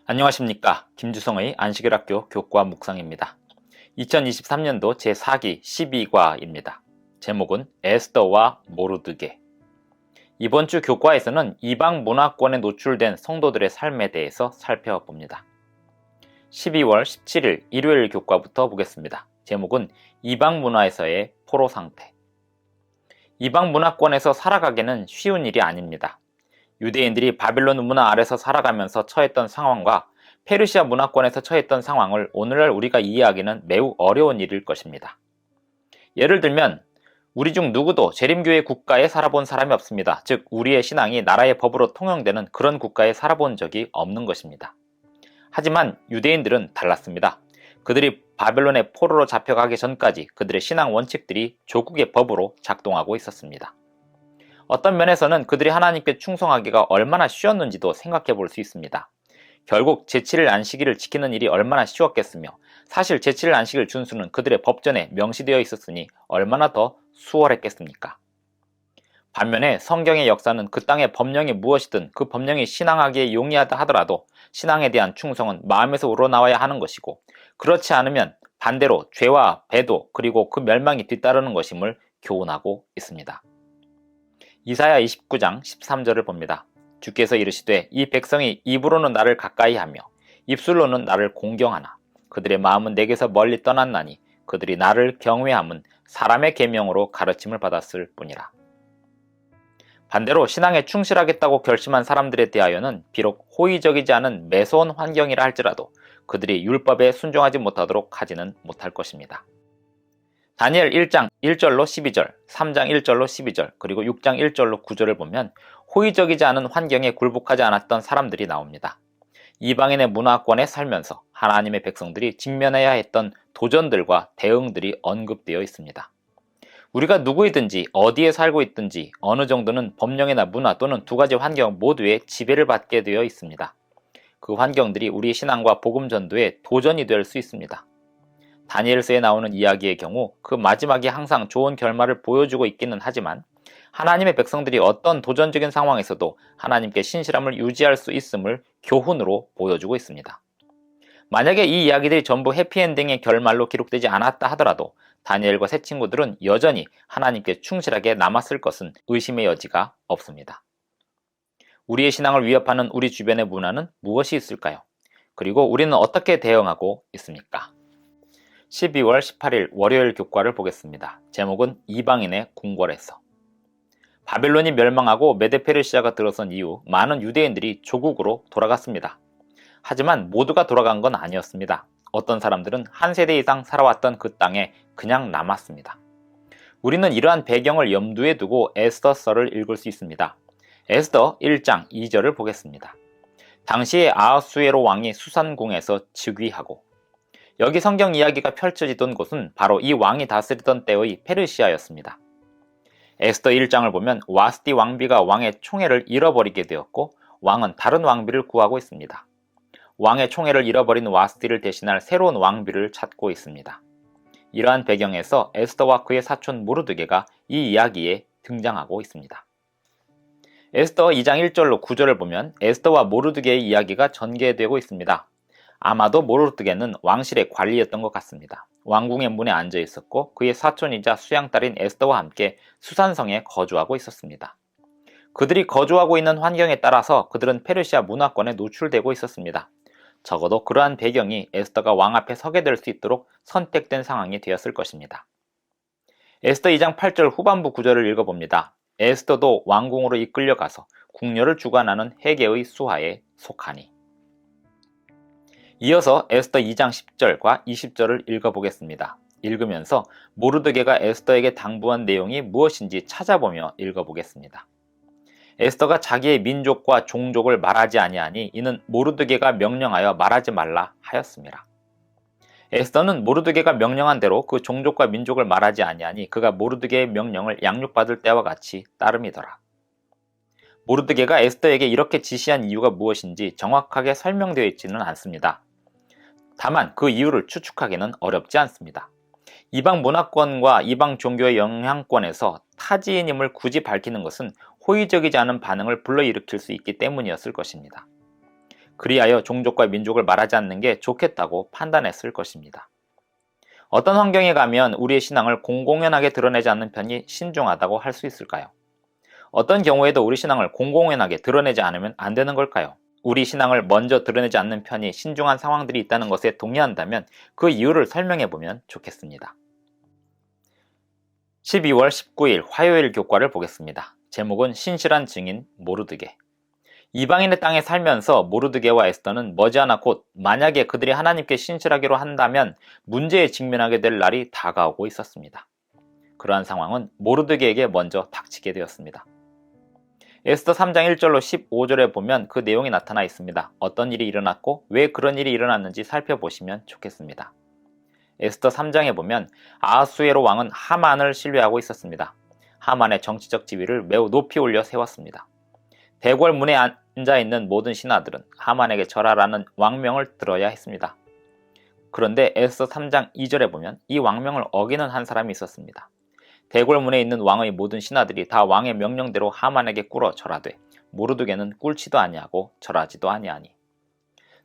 안녕하십니까. 김주성의 안식일학교 교과 묵상입니다. 2023년도 제4기 12과입니다. 제목은 에스더와 모르드게. 이번 주 교과에서는 이방 문화권에 노출된 성도들의 삶에 대해서 살펴봅니다. 12월 17일 일요일 교과부터 보겠습니다. 제목은 이방 문화에서의 포로 상태. 이방 문화권에서 살아가기는 쉬운 일이 아닙니다. 유대인들이 바빌론 문화 아래서 살아가면서 처했던 상황과 페르시아 문화권에서 처했던 상황을 오늘날 우리가 이해하기는 매우 어려운 일일 것입니다. 예를 들면 우리 중 누구도 재림교회 국가에 살아본 사람이 없습니다. 즉 우리의 신앙이 나라의 법으로 통용되는 그런 국가에 살아본 적이 없는 것입니다. 하지만 유대인들은 달랐습니다. 그들이 바벨론의 포로로 잡혀가기 전까지 그들의 신앙 원칙들이 조국의 법으로 작동하고 있었습니다. 어떤 면에서는 그들이 하나님께 충성하기가 얼마나 쉬웠는지도 생각해 볼 수 있습니다. 결국 제7일 안식일을 지키는 일이 얼마나 쉬웠겠으며 사실 제7일 안식일 준수는 그들의 법전에 명시되어 있었으니 얼마나 더 수월했겠습니까? 반면에 성경의 역사는 그 땅의 법령이 무엇이든 그 법령이 신앙하기에 용이하다 하더라도 신앙에 대한 충성은 마음에서 우러나와야 하는 것이고 그렇지 않으면 반대로 죄와 배도 그리고 그 멸망이 뒤따르는 것임을 교훈하고 있습니다. 이사야 29장 13절을 봅니다. 주께서 이르시되 이 백성이 입으로는 나를 가까이 하며 입술로는 나를 공경하나 그들의 마음은 내게서 멀리 떠났나니 그들이 나를 경외함은 사람의 계명으로 가르침을 받았을 뿐이라. 반대로 신앙에 충실하겠다고 결심한 사람들에 대하여는 비록 호의적이지 않은 매서운 환경이라 할지라도 그들이 율법에 순종하지 못하도록 하지는 못할 것입니다. 다니엘 1장 1절로 12절, 3장 1절로 12절, 그리고 6장 1절로 9절을 보면 호의적이지 않은 환경에 굴복하지 않았던 사람들이 나옵니다. 이방인의 문화권에 살면서 하나님의 백성들이 직면해야 했던 도전들과 대응들이 언급되어 있습니다. 우리가 누구이든지 어디에 살고 있든지 어느 정도는 법령이나 문화 또는 두 가지 환경 모두에 지배를 받게 되어 있습니다. 그 환경들이 우리의 신앙과 복음 전도에 도전이 될 수 있습니다. 다니엘서에 나오는 이야기의 경우 그 마지막이 항상 좋은 결말을 보여주고 있기는 하지만 하나님의 백성들이 어떤 도전적인 상황에서도 하나님께 신실함을 유지할 수 있음을 교훈으로 보여주고 있습니다. 만약에 이 이야기들이 전부 해피엔딩의 결말로 기록되지 않았다 하더라도 다니엘과 세 친구들은 여전히 하나님께 충실하게 남았을 것은 의심의 여지가 없습니다. 우리의 신앙을 위협하는 우리 주변의 문화는 무엇이 있을까요? 그리고 우리는 어떻게 대응하고 있습니까? 12월 18일 월요일 교과를 보겠습니다. 제목은 이방인의 궁궐에서. 바벨론이 멸망하고 메데페르시아가 들어선 이후 많은 유대인들이 조국으로 돌아갔습니다. 하지만 모두가 돌아간 건 아니었습니다. 어떤 사람들은 한 세대 이상 살아왔던 그 땅에 그냥 남았습니다. 우리는 이러한 배경을 염두에 두고 에스더서를 읽을 수 있습니다. 에스더 1장 2절을 보겠습니다. 당시에 아하수에로 왕이 수산궁에서 즉위하고 여기 성경 이야기가 펼쳐지던 곳은 바로 이 왕이 다스리던 때의 페르시아였습니다. 에스더 1장을 보면 와스디 왕비가 왕의 총애를 잃어버리게 되었고 왕은 다른 왕비를 구하고 있습니다. 왕의 총애를 잃어버린 와스디를 대신할 새로운 왕비를 찾고 있습니다. 이러한 배경에서 에스더와 그의 사촌 모르드게가 이 이야기에 등장하고 있습니다. 에스더 2장 1절로 9절을 보면 에스더와 모르드게의 이야기가 전개되고 있습니다. 아마도 모르드게는 왕실의 관리였던 것 같습니다. 왕궁의 문에 앉아 있었고 그의 사촌이자 수양딸인 에스더와 함께 수산성에 거주하고 있었습니다. 그들이 거주하고 있는 환경에 따라서 그들은 페르시아 문화권에 노출되고 있었습니다. 적어도 그러한 배경이 에스더가 왕 앞에 서게 될 수 있도록 선택된 상황이 되었을 것입니다. 에스더 2장 8절 후반부 구절을 읽어봅니다. 에스더도 왕궁으로 이끌려가서 궁녀를 주관하는 헤게의 수하에 속하니. 이어서 에스더 2장 10절과 20절을 읽어보겠습니다. 읽으면서 모르드게가 에스더에게 당부한 내용이 무엇인지 찾아보며 읽어보겠습니다. 에스더가 자기의 민족과 종족을 말하지 아니하니 이는 모르드게가 명령하여 말하지 말라 하였습니다. 에스더는 모르드게가 명령한 대로 그 종족과 민족을 말하지 아니하니 그가 모르드게의 명령을 양육받을 때와 같이 따름이더라. 모르드게가 에스더에게 이렇게 지시한 이유가 무엇인지 정확하게 설명되어 있지는 않습니다. 다만 그 이유를 추측하기는 어렵지 않습니다. 이방 문화권과 이방 종교의 영향권에서 타지인임을 굳이 밝히는 것은 호의적이지 않은 반응을 불러일으킬 수 있기 때문이었을 것입니다. 그리하여 종족과 민족을 말하지 않는 게 좋겠다고 판단했을 것입니다. 어떤 환경에 가면 우리의 신앙을 공공연하게 드러내지 않는 편이 신중하다고 할 수 있을까요? 어떤 경우에도 우리 신앙을 공공연하게 드러내지 않으면 안 되는 걸까요? 우리 신앙을 먼저 드러내지 않는 편이 신중한 상황들이 있다는 것에 동의한다면 그 이유를 설명해 보면 좋겠습니다. 12월 19일 화요일 교과를 보겠습니다. 제목은 신실한 증인 모르드게. 이방인의 땅에 살면서 모르드게와 에스더는 머지않아 곧 만약에 그들이 하나님께 신실하기로 한다면 문제에 직면하게 될 날이 다가오고 있었습니다. 그러한 상황은 모르드게에게 먼저 닥치게 되었습니다. 에스더 3장 1절로 15절에 보면 그 내용이 나타나 있습니다. 어떤 일이 일어났고 왜 그런 일이 일어났는지 살펴보시면 좋겠습니다. 에스더 3장에 보면 아하수에로 왕은 하만을 신뢰하고 있었습니다. 하만의 정치적 지위를 매우 높이 올려 세웠습니다. 대궐문에 앉아있는 모든 신하들은 하만에게 절하라는 왕명을 들어야 했습니다. 그런데 에스더 3장 2절에 보면 이 왕명을 어기는 한 사람이 있었습니다. 대궐문에 있는 왕의 모든 신하들이 다 왕의 명령대로 하만에게 꿇어 절하되 모르드게는 꿇지도 아니하고 절하지도 아니하니.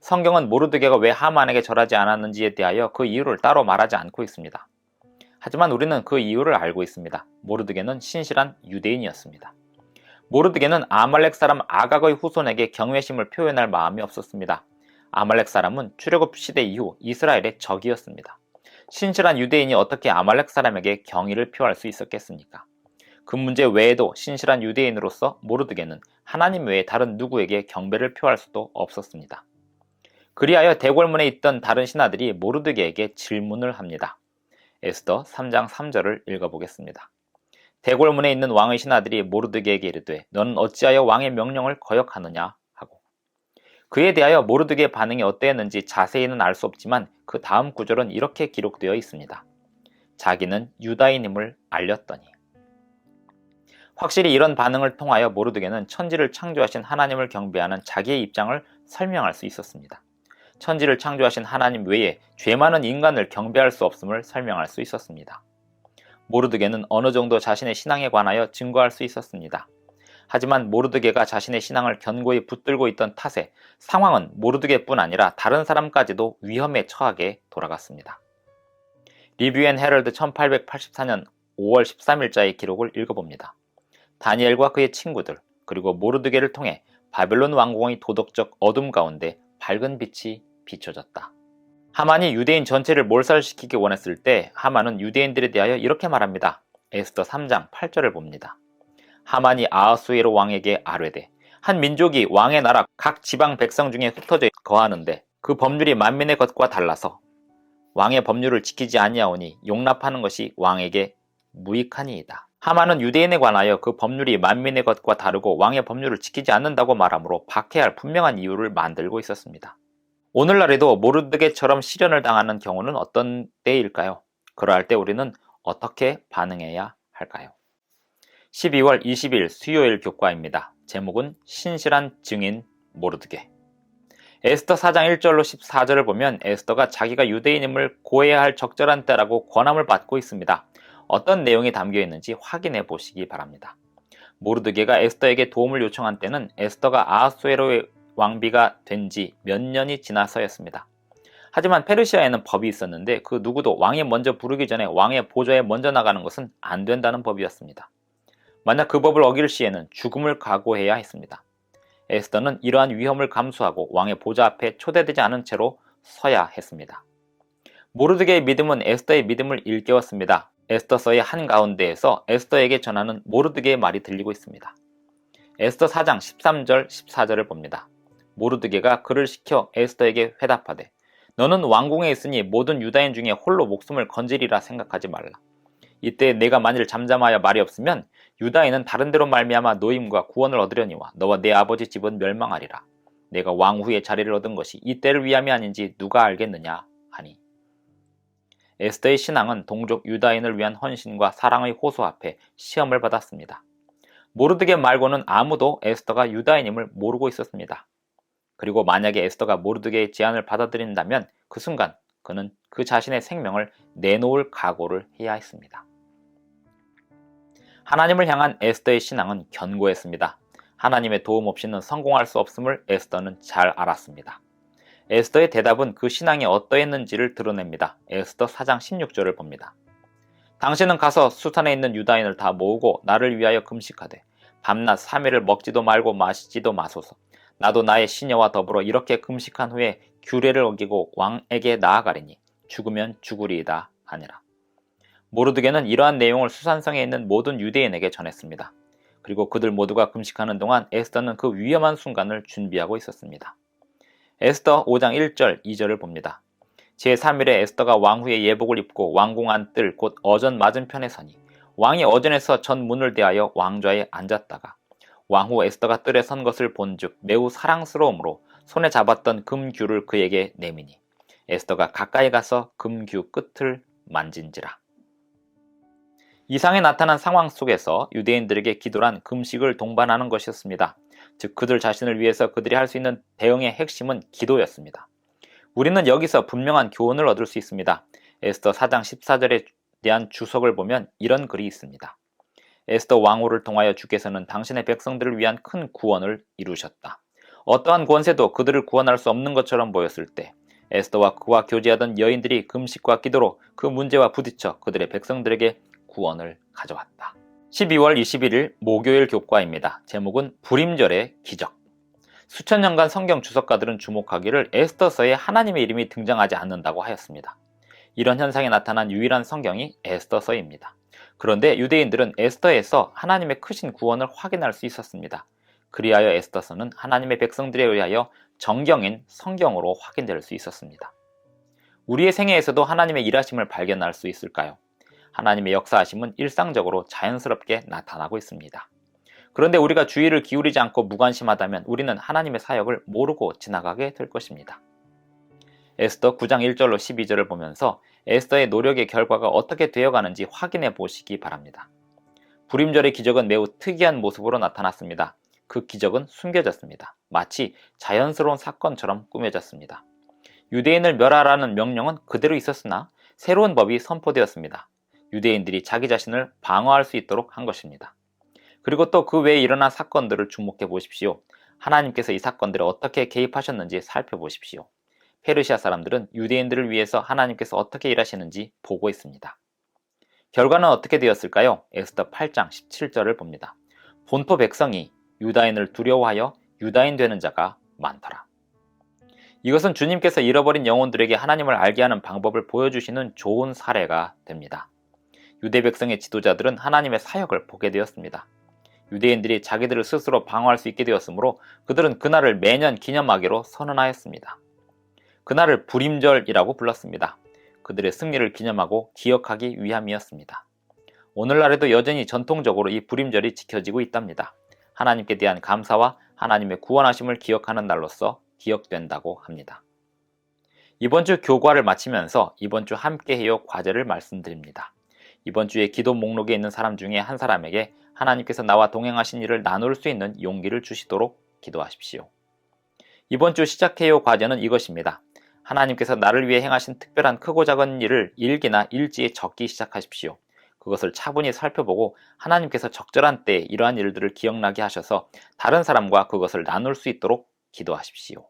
성경은 모르드게가 왜 하만에게 절하지 않았는지에 대하여 그 이유를 따로 말하지 않고 있습니다. 하지만 우리는 그 이유를 알고 있습니다. 모르드게는 신실한 유대인이었습니다. 모르드게는 아말렉 사람 아각의 후손에게 경외심을 표현할 마음이 없었습니다. 아말렉 사람은 출애굽 시대 이후 이스라엘의 적이었습니다. 신실한 유대인이 어떻게 아말렉 사람에게 경의를 표할 수 있었겠습니까? 그 문제 외에도 신실한 유대인으로서 모르드게는 하나님 외에 다른 누구에게 경배를 표할 수도 없었습니다. 그리하여 대궐문에 있던 다른 신하들이 모르드게에게 질문을 합니다. 에스더 3장 3절을 읽어보겠습니다. 대궐문에 있는 왕의 신하들이 모르드게에게 이르되 너는 어찌하여 왕의 명령을 거역하느냐 하고. 그에 대하여 모르드게의 반응이 어땠는지 자세히는 알 수 없지만 그 다음 구절은 이렇게 기록되어 있습니다. 자기는 유다인임을 알렸더니. 확실히 이런 반응을 통하여 모르드게는 천지를 창조하신 하나님을 경배하는 자기의 입장을 설명할 수 있었습니다. 천지를 창조하신 하나님 외에 죄 많은 인간을 경배할 수 없음을 설명할 수 있었습니다. 모르드게는 어느 정도 자신의 신앙에 관하여 증거할 수 있었습니다. 하지만 모르드게가 자신의 신앙을 견고히 붙들고 있던 탓에 상황은 모르드게뿐 아니라 다른 사람까지도 위험에 처하게 돌아갔습니다. 리뷰 앤 헤럴드 1884년 5월 13일자의 기록을 읽어봅니다. 다니엘과 그의 친구들 그리고 모르드게를 통해 바벨론 왕궁의 도덕적 어둠 가운데 밝은 빛이 비춰졌다. 하만이 유대인 전체를 몰살시키기 원했을 때 하만은 유대인들에 대하여 이렇게 말합니다. 에스더 3장 8절을 봅니다. 하만이 아하수에로 왕에게 아뢰되 한 민족이 왕의 나라 각 지방 백성 중에 흩어져 거하는데 그 법률이 만민의 것과 달라서 왕의 법률을 지키지 아니하오니 용납하는 것이 왕에게 무익하니이다. 하만은 유대인에 관하여 그 법률이 만민의 것과 다르고 왕의 법률을 지키지 않는다고 말하므로 박해할 분명한 이유를 만들고 있었습니다. 오늘날에도 모르드게처럼 시련을 당하는 경우는 어떤 때일까요? 그러할 때 우리는 어떻게 반응해야 할까요? 12월 20일 수요일 교과입니다. 제목은 신실한 증인 모르드게. 에스더 4장 1절로 14절을 보면 에스더가 자기가 유대인임을 고해야 할 적절한 때라고 권함을 받고 있습니다. 어떤 내용이 담겨 있는지 확인해 보시기 바랍니다. 모르드게가 에스더에게 도움을 요청한 때는 에스더가 아하수에로의 왕비가 된 지 몇 년이 지나서였습니다. 하지만 페르시아에는 법이 있었는데 그 누구도 왕이 먼저 부르기 전에 왕의 보좌에 먼저 나가는 것은 안 된다는 법이었습니다. 만약 그 법을 어길 시에는 죽음을 각오해야 했습니다. 에스더는 이러한 위험을 감수하고 왕의 보좌 앞에 초대되지 않은 채로 서야 했습니다. 모르드게의 믿음은 에스더의 믿음을 일깨웠습니다. 에스더서의 한가운데에서 에스더에게 전하는 모르드게의 말이 들리고 있습니다. 에스더 4장 13절 14절을 봅니다. 모르드게가 그를 시켜 에스더에게 회답하되 너는 왕궁에 있으니 모든 유다인 중에 홀로 목숨을 건지리라 생각하지 말라. 이때 내가 만일 잠잠하여 말이 없으면 유다인은 다른 데로 말미암아 노임과 구원을 얻으려니와 너와 내 아버지 집은 멸망하리라. 내가 왕 후에 자리를 얻은 것이 이 때를 위함이 아닌지 누가 알겠느냐 하니. 에스더의 신앙은 동족 유다인을 위한 헌신과 사랑의 호소 앞에 시험을 받았습니다. 모르드게 말고는 아무도 에스더가 유다인임을 모르고 있었습니다. 그리고 만약에 에스더가 모르드게의 제안을 받아들인다면 그 순간 그는 그 자신의 생명을 내놓을 각오를 해야 했습니다. 하나님을 향한 에스더의 신앙은 견고했습니다. 하나님의 도움 없이는 성공할 수 없음을 에스더는 잘 알았습니다. 에스더의 대답은 그 신앙이 어떠했는지를 드러냅니다. 에스더 4장 16절을 봅니다. 당신은 가서 수산에 있는 유다인을 다 모으고 나를 위하여 금식하되 밤낮 3일을 먹지도 말고 마시지도 마소서. 나도 나의 시녀와 더불어 이렇게 금식한 후에 규례를 어기고 왕에게 나아가리니 죽으면 죽으리이다 하니라. 모르드게는 이러한 내용을 수산성에 있는 모든 유대인에게 전했습니다. 그리고 그들 모두가 금식하는 동안 에스더는 그 위험한 순간을 준비하고 있었습니다. 에스더 5장 1절 2절을 봅니다. 제3일에 에스더가 왕후의 예복을 입고 왕궁 안뜰 곧 어전 맞은편에 서니 왕이 어전에서 전 문을 대하여 왕좌에 앉았다가 왕후 에스더가 뜰에 선 것을 본즉 매우 사랑스러움으로 손에 잡았던 금규를 그에게 내미니 에스더가 가까이 가서 금규 끝을 만진지라. 이상에 나타난 상황 속에서 유대인들에게 기도란 금식을 동반하는 것이었습니다. 즉 그들 자신을 위해서 그들이 할 수 있는 대응의 핵심은 기도였습니다. 우리는 여기서 분명한 교훈을 얻을 수 있습니다. 에스더 4장 14절에 대한 주석을 보면 이런 글이 있습니다. 에스더 왕후를 통하여 주께서는 당신의 백성들을 위한 큰 구원을 이루셨다. 어떠한 권세도 그들을 구원할 수 없는 것처럼 보였을 때 에스더와 그와 교제하던 여인들이 금식과 기도로 그 문제와 부딪혀 그들의 백성들에게 구원을 가져왔다. 12월 21일 목요일 교과입니다. 제목은 불임절의 기적. 수천 년간 성경 주석가들은 주목하기를 에스더서에 하나님의 이름이 등장하지 않는다고 하였습니다. 이런 현상이 나타난 유일한 성경이 에스더서입니다. 그런데 유대인들은 에스더에서 하나님의 크신 구원을 확인할 수 있었습니다. 그리하여 에스더서는 하나님의 백성들에 의하여 정경인 성경으로 확인될 수 있었습니다. 우리의 생애에서도 하나님의 일하심을 발견할 수 있을까요? 하나님의 역사하심은 일상적으로 자연스럽게 나타나고 있습니다. 그런데 우리가 주의를 기울이지 않고 무관심하다면 우리는 하나님의 사역을 모르고 지나가게 될 것입니다. 에스더 9장 1절로 12절을 보면서 에스더의 노력의 결과가 어떻게 되어가는지 확인해 보시기 바랍니다. 불임절의 기적은 매우 특이한 모습으로 나타났습니다. 그 기적은 숨겨졌습니다. 마치 자연스러운 사건처럼 꾸며졌습니다. 유대인을 멸하라는 명령은 그대로 있었으나 새로운 법이 선포되었습니다. 유대인들이 자기 자신을 방어할 수 있도록 한 것입니다. 그리고 또 그 외에 일어난 사건들을 주목해 보십시오. 하나님께서 이 사건들에 어떻게 개입하셨는지 살펴보십시오. 페르시아 사람들은 유대인들을 위해서 하나님께서 어떻게 일하시는지 보고 있습니다. 결과는 어떻게 되었을까요? 에스더 8장 17절을 봅니다. 본토 백성이 유다인을 두려워하여 유다인 되는 자가 많더라. 이것은 주님께서 잃어버린 영혼들에게 하나님을 알게 하는 방법을 보여주시는 좋은 사례가 됩니다. 유대 백성의 지도자들은 하나님의 사역을 보게 되었습니다. 유대인들이 자기들을 스스로 방어할 수 있게 되었으므로 그들은 그날을 매년 기념하기로 선언하였습니다. 그날을 불임절이라고 불렀습니다. 그들의 승리를 기념하고 기억하기 위함이었습니다. 오늘날에도 여전히 전통적으로 이 불임절이 지켜지고 있답니다. 하나님께 대한 감사와 하나님의 구원하심을 기억하는 날로서 기억된다고 합니다. 이번 주 교과를 마치면서 이번 주 함께해요 과제를 말씀드립니다. 이번 주에 기도 목록에 있는 사람 중에 한 사람에게 하나님께서 나와 동행하신 일을 나눌 수 있는 용기를 주시도록 기도하십시오. 이번 주 시작해요 과제는 이것입니다. 하나님께서 나를 위해 행하신 특별한 크고 작은 일을 일기나 일지에 적기 시작하십시오. 그것을 차분히 살펴보고 하나님께서 적절한 때에 이러한 일들을 기억나게 하셔서 다른 사람과 그것을 나눌 수 있도록 기도하십시오.